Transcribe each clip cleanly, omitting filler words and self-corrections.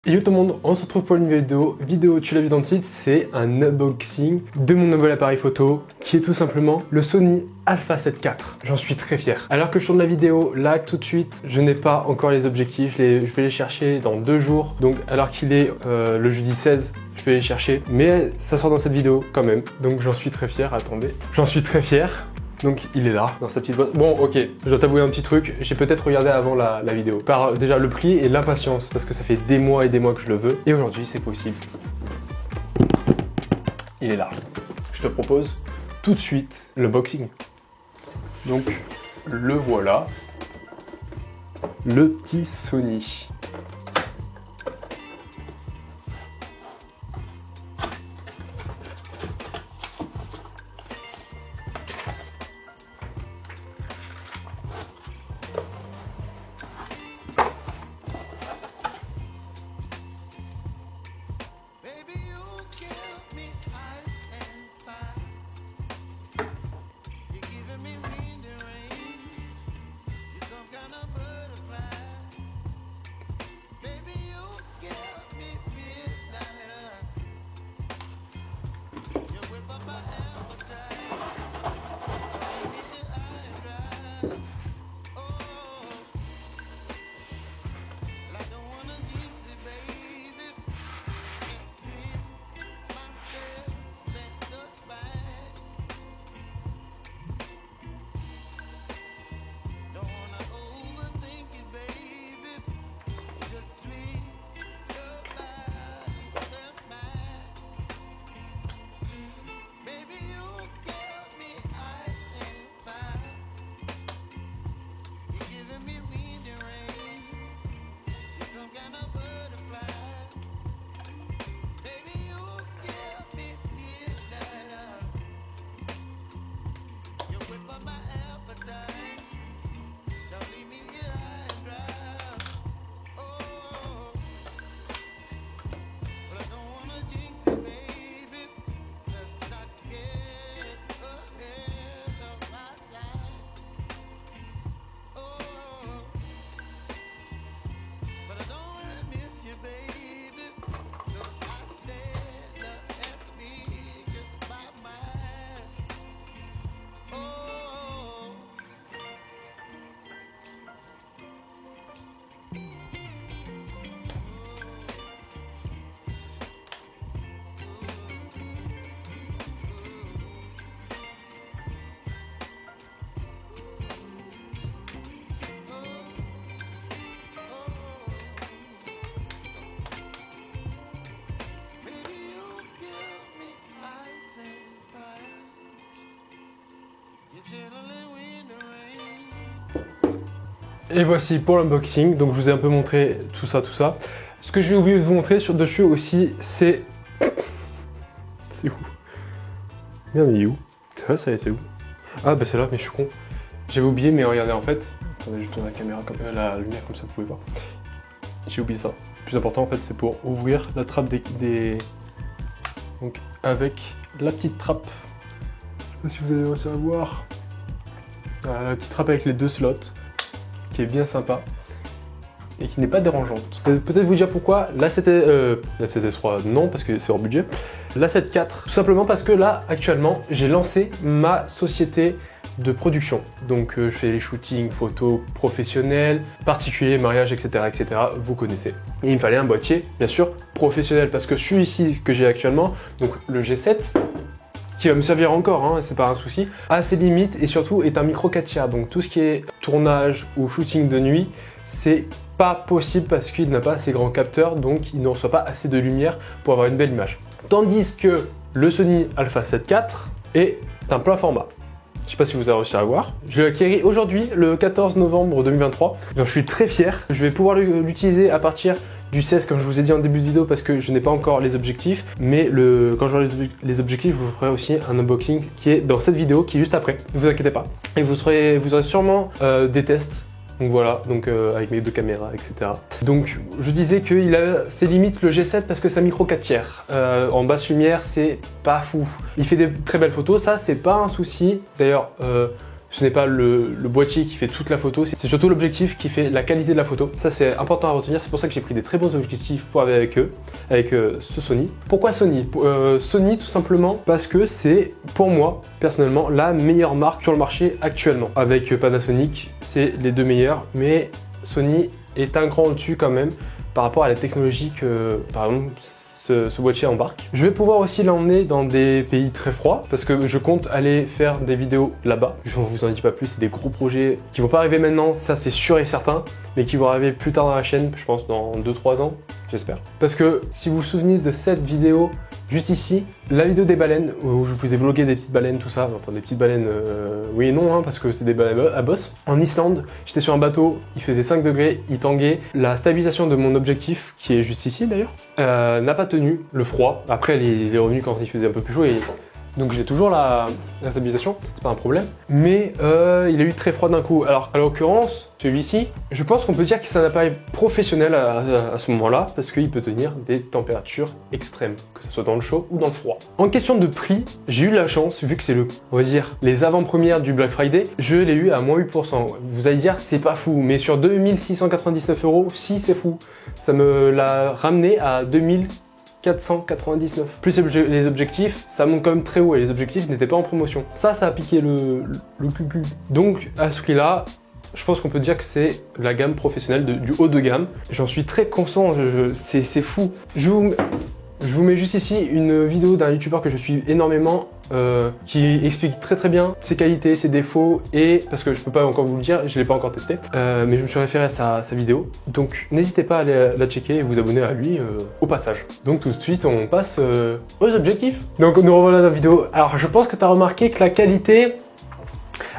Et yo tout le monde, on se retrouve pour une vidéo, tu l'as vu dans le titre, c'est un unboxing de mon nouvel appareil photo qui est tout simplement le Sony Alpha 7 IV. J'en suis très fier. Alors que je tourne la vidéo, là tout de suite, je n'ai pas encore les objectifs, je vais les chercher dans 2 jours. Donc alors qu'il est le jeudi 16, je vais les chercher, mais ça sort dans cette vidéo quand même. Donc j'en suis très fier, attendez. J'en suis très fier. Donc il est là, dans sa petite boîte. Bon ok, je dois t'avouer un petit truc, j'ai peut-être regardé avant la vidéo. Par déjà le prix et l'impatience, parce que ça fait des mois et des mois que je le veux. Et aujourd'hui c'est possible. Il est là. Je te propose tout de suite l'unboxing. Donc le voilà. Le petit Sony. Et voici pour l'unboxing, donc je vous ai un peu montré tout ça. Ce que j'ai oublié de vous montrer dessus aussi, c'est... C'est où? Merde, il est où? Ça a été où? Ah bah c'est là, mais je suis con. J'avais oublié, mais regardez en fait... Attendez, je tourne la caméra, la lumière comme ça, vous pouvez voir. J'ai oublié ça. Le plus important en fait, c'est pour ouvrir la trappe des... Donc avec la petite trappe. Je sais pas si vous allez réussir à voir. Voilà, la petite trappe avec les 2 slots. Qui est bien sympa et qui n'est pas dérangeante. Peut-être vous dire pourquoi la 7S3 non, parce que c'est hors budget. La 7 IV, tout simplement parce que là actuellement j'ai lancé ma société de production. Donc je fais les shootings photos professionnels, particuliers, mariage, etc. Vous connaissez. Et il me fallait un boîtier bien sûr professionnel parce que celui-ci que j'ai actuellement, donc le G7, qui va me servir encore, hein, c'est pas un souci, a ses limites et surtout est un micro 4 donc tout ce qui est tournage ou shooting de nuit, c'est pas possible parce qu'il n'a pas assez grand capteur, donc il ne reçoit pas assez de lumière pour avoir une belle image. Tandis que le Sony Alpha 7 IV est un plein format. Je sais pas si vous avez réussi à voir. Je l'ai acquis aujourd'hui, le 14 novembre 2023. Donc je suis très fier. Je vais pouvoir l'utiliser à partir du 16, comme je vous ai dit en début de vidéo, parce que je n'ai pas encore les objectifs. Mais quand j'aurai les objectifs, je vous ferai aussi un unboxing qui est dans cette vidéo, qui est juste après. Ne vous inquiétez pas. Et vous aurez sûrement des tests. Donc voilà, donc avec mes 2 caméras, etc. Donc je disais qu'il a ses limites le G7 parce que c'est un micro 4 en basse lumière, c'est pas fou. Il fait des très belles photos, ça c'est pas un souci. D'ailleurs, Ce n'est pas le boîtier qui fait toute la photo, c'est surtout l'objectif qui fait la qualité de la photo. Ça c'est important à retenir, c'est pour ça que j'ai pris des très bons objectifs pour aller avec eux, avec ce Sony. Pourquoi Sony? Sony tout simplement parce que c'est pour moi personnellement la meilleure marque sur le marché actuellement. Avec Panasonic, c'est les deux meilleurs, mais Sony est un cran au-dessus quand même par rapport à la technologie que par exemple ce boîtier embarque. Je vais pouvoir aussi l'emmener dans des pays très froids parce que je compte aller faire des vidéos là-bas. Je ne vous en dis pas plus, c'est des gros projets qui vont pas arriver maintenant, ça c'est sûr et certain, mais qui vont arriver plus tard dans la chaîne, je pense dans 2-3 ans, j'espère. Parce que si vous vous souvenez de cette vidéo juste ici, la vidéo des baleines, où je vous ai vlogué des petites baleines, tout ça, enfin des petites baleines, oui et non, hein, parce que c'est des baleines à bosse. En Islande, j'étais sur un bateau, il faisait 5 degrés, il tanguait. La stabilisation de mon objectif, qui est juste ici d'ailleurs, n'a pas tenu le froid. Après, il est revenu quand il faisait un peu plus chaud et donc j'ai toujours la stabilisation, c'est pas un problème. Mais il a eu très froid d'un coup. Alors à l'occurrence, celui-ci, je pense qu'on peut dire que c'est un appareil professionnel à ce moment-là parce qu'il peut tenir des températures extrêmes, que ce soit dans le chaud ou dans le froid. En question de prix, j'ai eu la chance, vu que c'est on va dire, les avant-premières du Black Friday, je l'ai eu à moins 8%. Vous allez dire, c'est pas fou, mais sur 2699 €, si c'est fou. Ça me l'a ramené à 2499. Plus les objectifs, ça monte quand même très haut et les objectifs n'étaient pas en promotion. Ça a piqué le cul. Donc à ce prix-là, je pense qu'on peut dire que c'est la gamme professionnelle du haut de gamme. J'en suis très conscient, c'est fou. Je vous mets juste ici une vidéo d'un youtubeur que je suis énormément qui explique très bien ses qualités, ses défauts et parce que je peux pas encore vous le dire, je l'ai pas encore testé, mais je me suis référé à sa vidéo. Donc n'hésitez pas à aller la checker et vous abonner à lui au passage. Donc tout de suite on passe aux objectifs. Donc nous revoilà dans la vidéo. Alors je pense que tu as remarqué que la qualité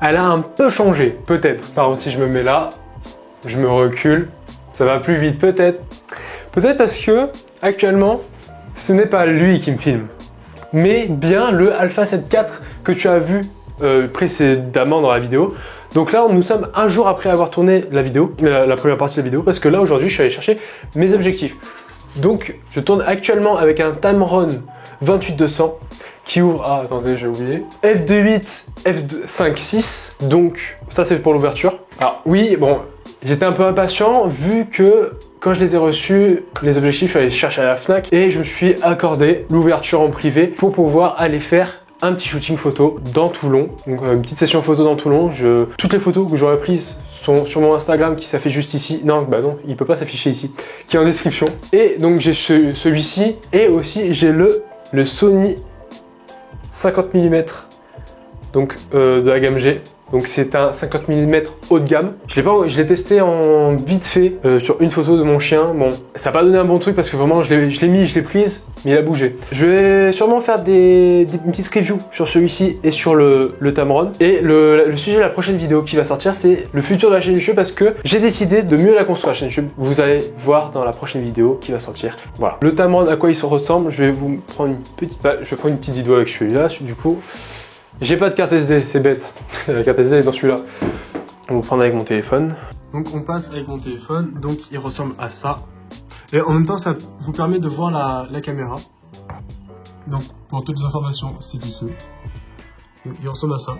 elle a un peu changé, peut-être. Par exemple si je me mets là, je me recule, ça va plus vite peut-être. Peut-être parce que actuellement ce n'est pas lui qui me filme, mais bien le Alpha 7 IV que tu as vu précédemment dans la vidéo. Donc là, nous sommes un jour après avoir tourné la vidéo, la première partie de la vidéo, parce que là, aujourd'hui, je suis allé chercher mes objectifs. Donc, je tourne actuellement avec un Tamron 28-200 qui ouvre, ah attendez, j'ai oublié, f2.8, f5.6, donc ça c'est pour l'ouverture. Alors oui, bon, j'étais un peu impatient vu que quand je les ai reçus, les objectifs, je suis allé chercher à la Fnac et je me suis accordé l'ouverture en privé pour pouvoir aller faire un petit shooting photo dans Toulon. Donc une petite session photo dans Toulon. Toutes les photos que j'aurais prises sont sur mon Instagram qui s'affiche juste ici. Non, bah non, il peut pas s'afficher ici, qui est en description. Et donc j'ai celui-ci et aussi j'ai le Sony 50 mm donc de la gamme G. Donc c'est un 50 mm haut de gamme. Je l'ai testé en vite fait sur une photo de mon chien. Bon, ça n'a pas donné un bon truc parce que vraiment je l'ai prise, mais il a bougé. Je vais sûrement faire une petite review sur celui-ci et sur le Tamron. Et le sujet de la prochaine vidéo qui va sortir, c'est le futur de la chaîne YouTube parce que j'ai décidé de mieux la construire la chaîne YouTube. Vous allez voir dans la prochaine vidéo qui va sortir. Voilà. Le Tamron, à quoi il se ressemble, je vais vous prendre je vais prendre une petite vidéo avec celui-là, du coup. J'ai pas de carte SD, c'est bête. La carte SD est dans celui-là. On va prendre avec mon téléphone. Donc on passe avec mon téléphone, donc il ressemble à ça. Et en même temps, ça vous permet de voir la caméra. Donc pour toutes les informations, c'est ici. Donc, il ressemble à ça.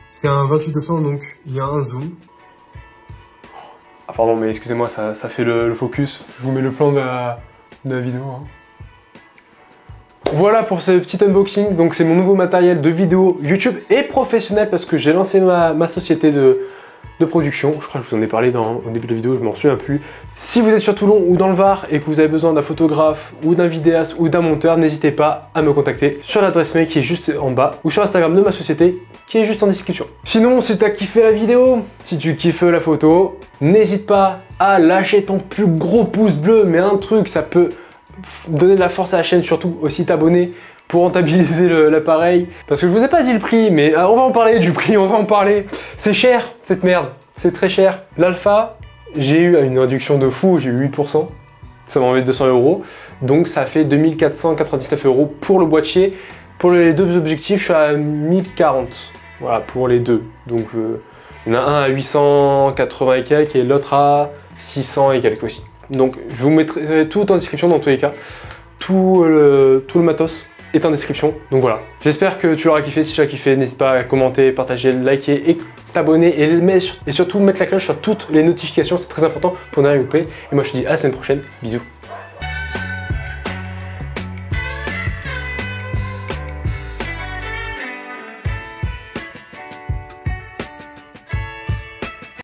C'est un 28-200, donc il y a un zoom. Ah pardon, mais excusez-moi, ça fait le focus. Je vous mets le plan de la vidéo. Hein. Voilà pour ce petit unboxing, donc c'est mon nouveau matériel de vidéo YouTube et professionnel parce que j'ai lancé ma société de production. Je crois que je vous en ai parlé au début de la vidéo, je m'en souviens plus. Si vous êtes sur Toulon ou dans le Var et que vous avez besoin d'un photographe ou d'un vidéaste ou d'un monteur, n'hésitez pas à me contacter sur l'adresse mail qui est juste en bas ou sur Instagram de ma société qui est juste en description. Sinon, si tu as kiffé la vidéo, si tu kiffes la photo, n'hésite pas à lâcher ton plus gros pouce bleu, mais un truc, ça peut donner de la force à la chaîne, surtout aussi t'abonner pour rentabiliser l'appareil. Parce que je vous ai pas dit le prix, mais on va en parler du prix, on va en parler. C'est cher cette merde, c'est très cher. L'Alpha, j'ai eu une réduction de fou, j'ai eu 8%. Ça m'a enlevé 200 €. Donc ça fait 2499 € pour le boîtier. Pour les deux objectifs, je suis à 1040. Voilà, pour les deux. Donc il y en a un à 880 et quelques et l'autre à 600 et quelques aussi. Donc je vous mettrai tout en description dans tous les cas, tout le matos est en description. Donc voilà, j'espère que tu l'auras kiffé. Si tu as kiffé, n'hésite pas à commenter, partager, liker et t'abonner et surtout mettre la cloche sur toutes les notifications, c'est très important pour ne rien louper. Et moi je te dis à la semaine prochaine, bisous.